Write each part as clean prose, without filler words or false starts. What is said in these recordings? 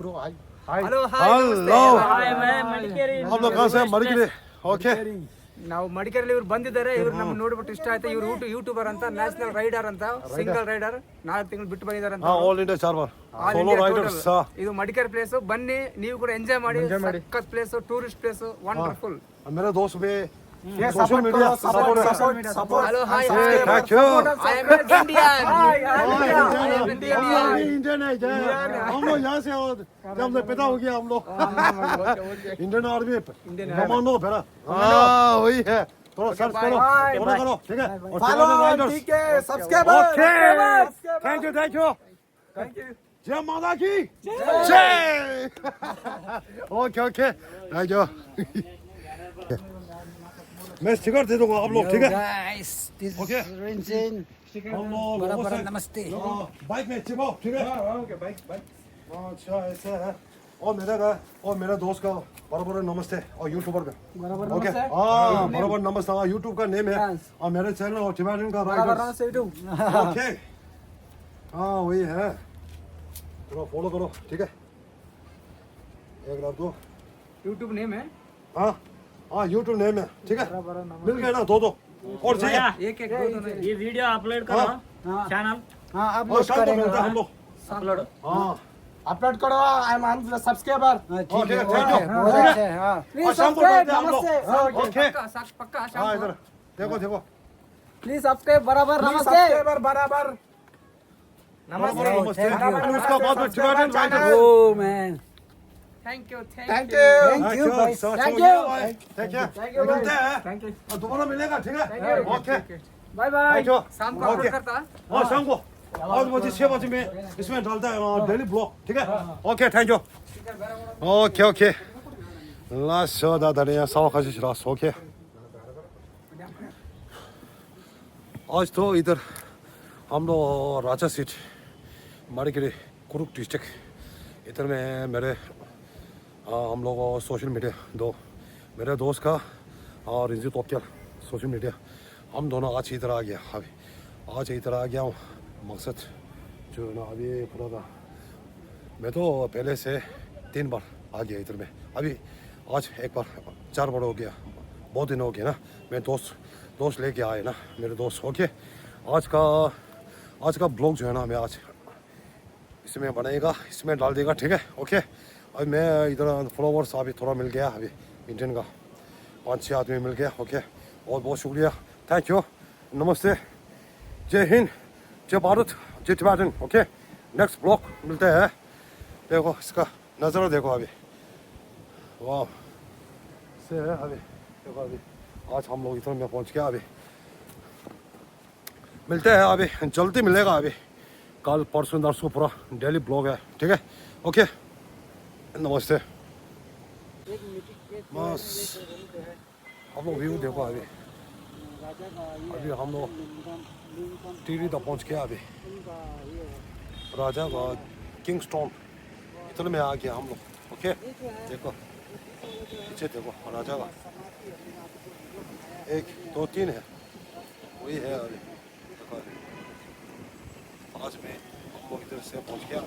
Bro hi hello hi मैं ಮಡಿಕೇರಿ हम लोग कहाँ से हैं मडिकेरी ओके ನಾವು ಮಡಿಕೇರಿಯಲ್ಲಿ ಇವ್ರು ಬಂದಿದ್ದಾರೆ ಇವ್ರು ನಮ್ಗೆ ನೋಡ್ಬಿಟ್ಟು ಇಷ್ಟ ಆಯ್ತು ಇವ್ರು ಯೂಟ್ಯೂಬರ್ ಅಂತ ನ್ಯಾಷನಲ್ ರೈಡರ್ ಅಂತ ಸಿಂಗಲ್ ರೈಡರ್ 4 ತಿಂಗಳು ಬಿಟ್ಟು ಬಂದಿದ್ದಾರೆ ಅಂತ हाँ ऑल इंडिया 4 बार All solo India Riders total. ಇದು ಮಡಿಕೇರಿ ಪ್ಲೇಸ್ ಬನ್ನಿ ನೀವು ಕೂಡ ಎಂಜಾಯ್ ಮಾಡಿ ಸಖತ್ ಪ್ಲೇಸ್ ಟೂರಿಸ್ಟ್ ಪ್ಲೇಸ್ ವಂಡರ್ಫುಲ್ मेरे दोस्त भी social media support hello hi thank you I am Indian Indian है हम लोग यहाँ से जब से पैदा हो गया हम लोग इंडियन आर्मी कमांडो फिर हाँ वही है थोड़ा सर्च करो फॉलो करो ठीक है और सब्सक्राइबर ओके थैंक यू जय माता की जय ओके ओके थैंक यू मैं स्टिकर दे दूंगा आप लोग ठीक है गाइस दिस ओके हम लोग बराबर नमस्ते बाइक में चिपो ठीक है ओके बाइक अच्छा ऐसा है और मेरा दोस्त का बराबर नमस्ते और यूट्यूबर का ओके हाँ बराबर नमस्ते हाँ यूट्यूब का नेम है और मेरे चैनल और टिबेटन का राइडर ओके हाँ वही है चलो फॉलो करो ठीक है एक रात को यूट्यूब नेम है हाँ हाँ यूट्यूब नेम है ठीक है मिल गए ना दो और चाहिए एक एक दो दो ये वीडियो अपलोड करो चैनल हाँ और अपलोड शाम को करेंगे मिलते हैं हम लोग अपलोड हाँ अपलोड करो आई एम सब्सक्राइबर ठीक है थैंक यू और शाम को मिलते हैं हम लोग ओके पक्का हाँ इधर देखो प्लीज सब्सक्राइब बराबर नमस्ते बराबर नमस्ते उसका बाद में Tibetan rider oh man thank you thank you मिलते हैं और दोबारा मिलेगा ठीक है okay bye bye thank you शाम को अपलोड करता और शाम को 8 बजे 6 बजे में इसमें डालता है डेली ब्लॉग ठीक है okay thank you okay last दा धनिया सावकाश रास ओके आज तो इधर हम लोग राजा सीट मडिकेरी कुरुक डिस्ट्रिक्ट इधर में मेरे हम लोग सोशल मीडिया दो मेरे दोस्त का और रिंजित ओक्यल सोशल मीडिया हम दोनों आज इधर आ गया अभी आज इधर आ गया हूँ मकसद जो है ना अभी पूरा था मैं तो पहले से 3 बार आ गया इधर में अभी आज एक बार 4 बार हो गया बहुत दिन हो गया ना मैं दोस्त लेके आए ना मेरे दोस्त ओके आज का ब्लॉग जो है ना मैं आज इसमें बनाएगा इसमें डाल देगा ठीक है ओके अभी मैं इधर फॉलोवर्स अभी थोड़ा मिल गया अभी इंडियन का 5-6 आदमी मिल गया ओके और बहुत शुक्रिया थैंक यू नमस्ते जय हिंद जय भारत जय टिबेटन ओके नेक्स्ट ब्लॉग मिलते हैं देखो इसका नज़ारा देखो अभी वाह से है अभी देखो अभी आज हम लोग इधर में पहुंच गया अभी मिलते हैं अभी जल्दी मिलेगा अभी कल परसों नरसों पूरा डेली ब्लॉग है ठीक है ओके नमस्ते बस हम लोग व्यू देखो अभी हम लोग टीवी तक पहुंच गया अभी राजा का किंगस्टोन इधर में आ गया हम लोग ओके देखो पीछे देखो राजा का 1 2 3 है वही है अभी देखो अभी आज मैं हम लोग इधर से पहुंच गया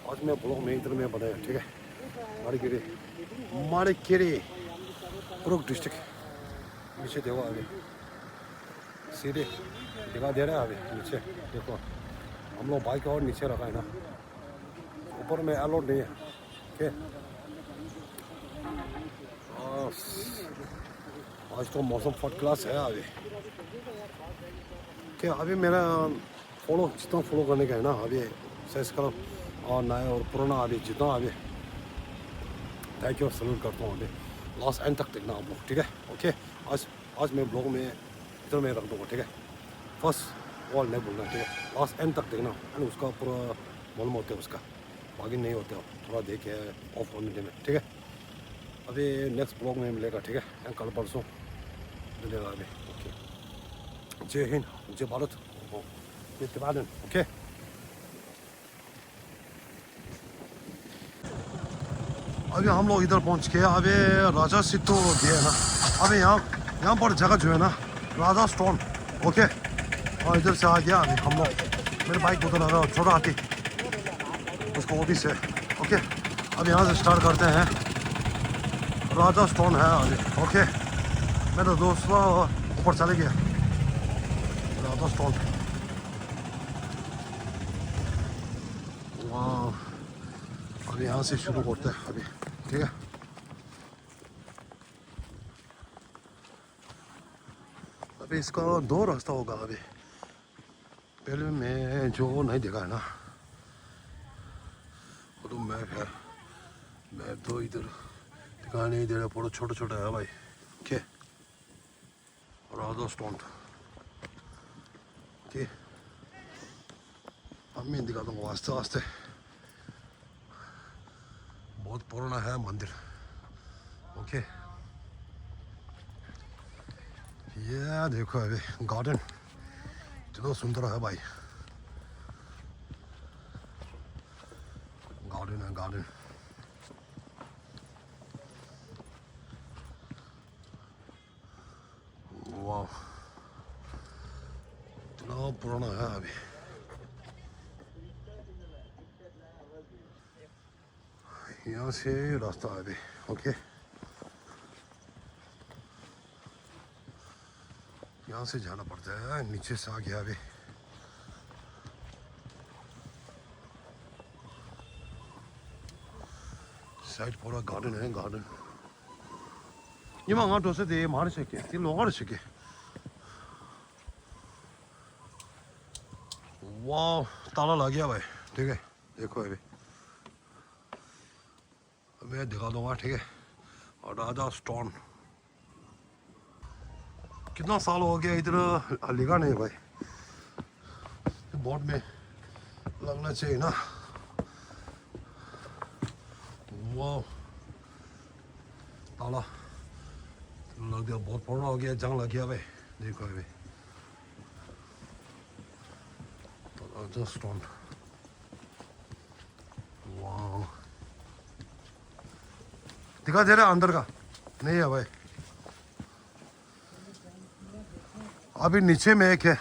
आज मैं ब्लॉग में इधर में बनाया ठीक है मडिकेरी कुरुक डिस्ट्रिक्ट नीचे देखो अभी सीढ़ी दिखा दे रहा है अभी नीचे देखो हम लोग बाइक और नीचे रखा है ना ऊपर में अलाउड नहीं है ओके आज तो मौसम फर्स्ट क्लास है अभी क्या अभी मेरा फॉलो जितना फॉलो करने का है ना अभी सब्सक्राइब और नया और पुराना अभी जितना अभी थैंक यू सल्यूट करता हूँ अभी लास्ट एंड तक देखना आप लोग ठीक है ओके आज मैं ब्लॉग में इधर में रख दूँगा ठीक है फर्स्ट वॉल नहीं बोलना ठीक है लास्ट एंड तक देखना एंड उसका पूरा मालूम होता है उसका बाकी नहीं होता थोड़ा देखे ऑफ होने में ठीक है अभी नेक्स्ट ब्लॉग में मिलेगा ठीक है एंड कल परसों मिलेगा अभी ओके जय हिंद जय भारत जय टिबेटन ओके अभी हम लोग इधर पहुंच गए अभी राजा सिद्धू दिया है ना अभी यहाँ पर जगह जो है ना राजा स्टोन ओके और इधर से आ गया अभी हम लोग मेरे बाइक उधर छोटा हाथी उसका ऑफिस है। ओके, अब यहाँ से स्टार्ट करते हैं। राजा स्टोन है आगे। ओके, मेरा दोस्त ऊपर चले गया। राजा स्टोन, वाह। अभी यहाँ से शुरू करते हैं अभी, ठीक है। अभी इसका दो रास्ता होगा। अभी पहले मैं जो नहीं देखा है ना, वो तो मैप है। मैप तो इधर दिखाई नहीं दे रहा, पूरा छोटा छोटा है भाई। ओके, राजा स्टोन। ओके, अब मैं दिखा दूँगा आस्ते आस्ते। बहुत पुराना है मंदिर। ओके, ये देखो अभी गार्डन इतना सुंदर है भाई। गार्डन है गार्डन। वाह, इतना पुराना है अभी। यहाँ से रास्ता है अभी। ओके, यहाँ से जाना पड़ता है, नीचे से आ गया अभी। साइड पूरा गार्डन है गार्डन। ये मांगा तो से दे मार सके, ये लोग सके। वाह, ताला लग गया भाई। ठीक है, देखो अभी मैं दिखा दूंगा, ठीक है। और राजा स्टोन कितना साल हो गया इधर लिखा नहीं भाई, बोर्ड में लगना चाहिए ना। वाह, ताला लग गया, बहुत पुराना हो गया, जंग लग गया भाई। देखो अभी राजा स्टोन। वाह, दिखा दे रहा अंदर का नहीं है भाई। अभी नीचे में एक है,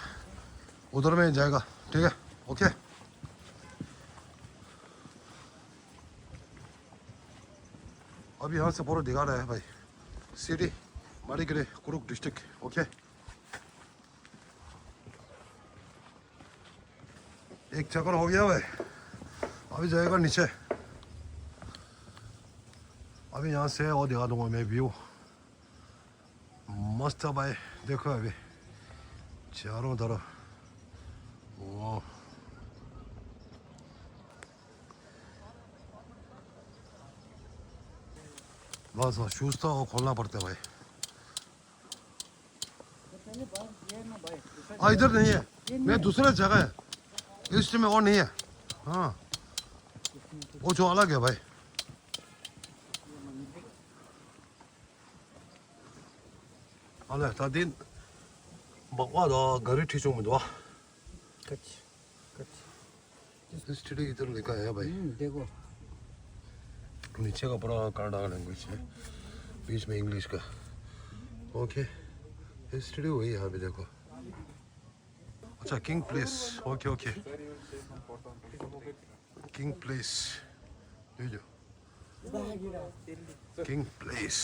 उधर में जाएगा, ठीक है। ओके, अभी यहाँ से पूरा दिखा रहा है भाई city Madikeri Kurukh district. Okay, एक चक्कर हो गया भाई, अभी जाएगा नीचे। अभी यहाँ से और दिखा दूंगा मैं व्यू। मस्त है भाई, देखो अभी चारों तरफ। वाह, बस शूज तो खोलना पड़ता है भाई। इधर नहीं है, मैं दूसरा जगह है, इस में और नहीं है। हाँ, वो जो अलग है भाई। 알레 다딘 먹와도 거리 튀좀 도 कच्छ कच्छ स्टडी इधर लिखा है भाई। देखो नीचे का पूरा कन्नड़ा लैंग्वेज है, बीच में इंग्लिश का। ओके, स्टडी वही है अभी देखो। अच्छा, king place. Okay okay, king place ये जो king place,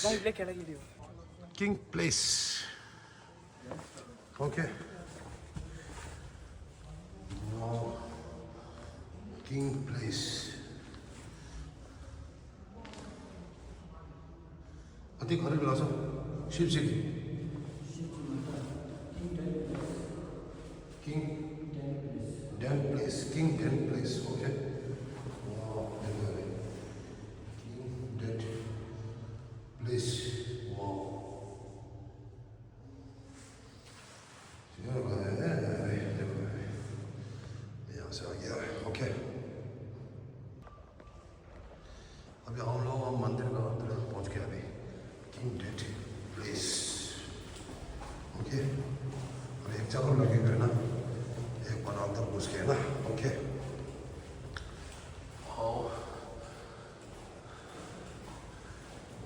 king place. Okay, king place. 어디 거리를 나서 십시기 킹 댄 플레이스, 킹 댄 플레이스. 오케이, 와우, 대단해. 킹 댄 플레이스. 와우, okay, अभी हम लोग मंदिर का अंदर पहुंच गए अभी। King date place. ओके, अब एक जगह लगेगा ना, एक बार अंदर घुस गए ना। Okay,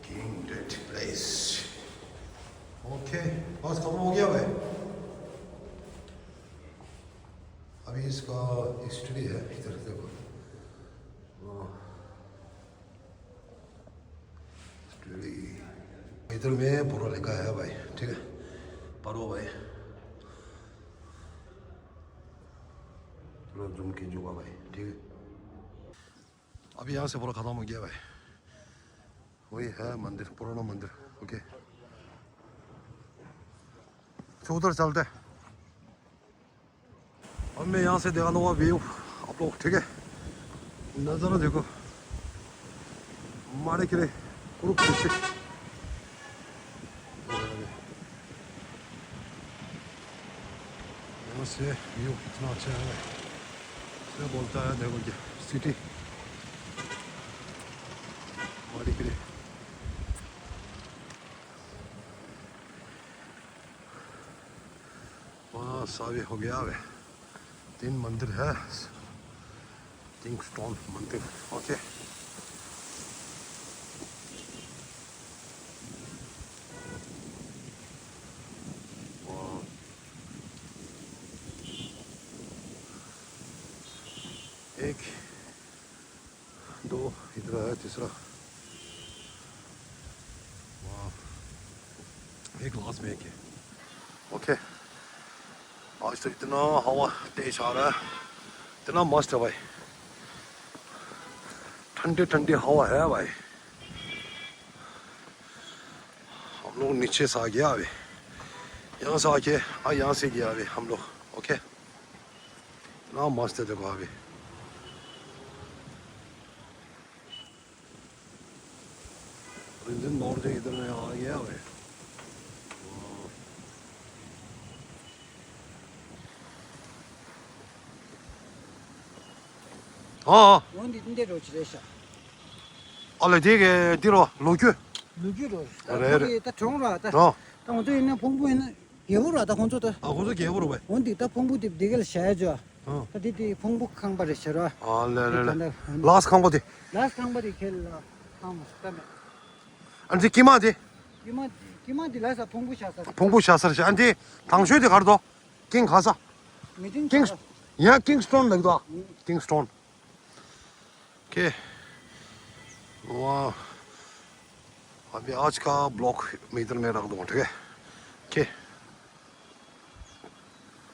king date place. Okay, बस खत्म हो गया भाई। अभी इसका स्टडी है, इधर देखो। इधर में पूरा लिखा है भाई, ठीक है, पढ़ो भाई, थोड़ा जूम कीजिएगा भाई, ठीक है। अभी यहाँ से पूरा खत्म हो गया भाई, वही है मंदिर, पुराना मंदिर। ओके, तो उधर चलते हैं। अब मैं यहाँ से दिखा दूँगा व्यू आप लोग, ठीक है। नज़ारा देखो, माड़ेकेरे कुरुक डिस्ट्रिक्ट। यहाँ से व्यू इतना अच्छा है, क्या बोलता है देखो ये सिटी माड़ेकेरे। वहाँ सावे हो गया है, 3 मंदिर है, किंगस्टोन मंदिर। ओके, एक दो इधर है, तीसरा वाह, एक लास्ट में एक है। ओके, आज तो इतना हवा तेज आ रहा है, इतना मस्त है भाई, ठंडी ठंडी हवा है भाई। हम लोग नीचे से आ गया अभी, यहाँ से आके यहाँ से गया अभी हम लोग। ओके, इतना मस्त है देखो अभी। नॉर्थ इधर में आ गया भाई। हाँ, 원디 인데로 지레샤. 원래 되게 뒤로 로규. 누기로. 그래, 거기 딱 종으로 딱. 어, 딱 먼저 있는 봉부에는 개우로 다 혼자다. 아, 거기서 개보러 봐. 원디 딱 봉부디 되게 셔줘. 어, 디디 봉부 강바리 셔라. 아, 네네네. 라스 칸거디. 라스 강바리 켈라. 하면 스타메. 안지 기마디. 기마디 라사 봉부 셔서. 봉부 샤서시 안지 당슈디 가르도. 킹 가사. 미팅. किंग्स यहाँ किंगस्टोन लग दो, किंगस्टोन के वहाँ। अभी आज का ब्लॉग मैं इधर में रख दूँगा, ठीक है। के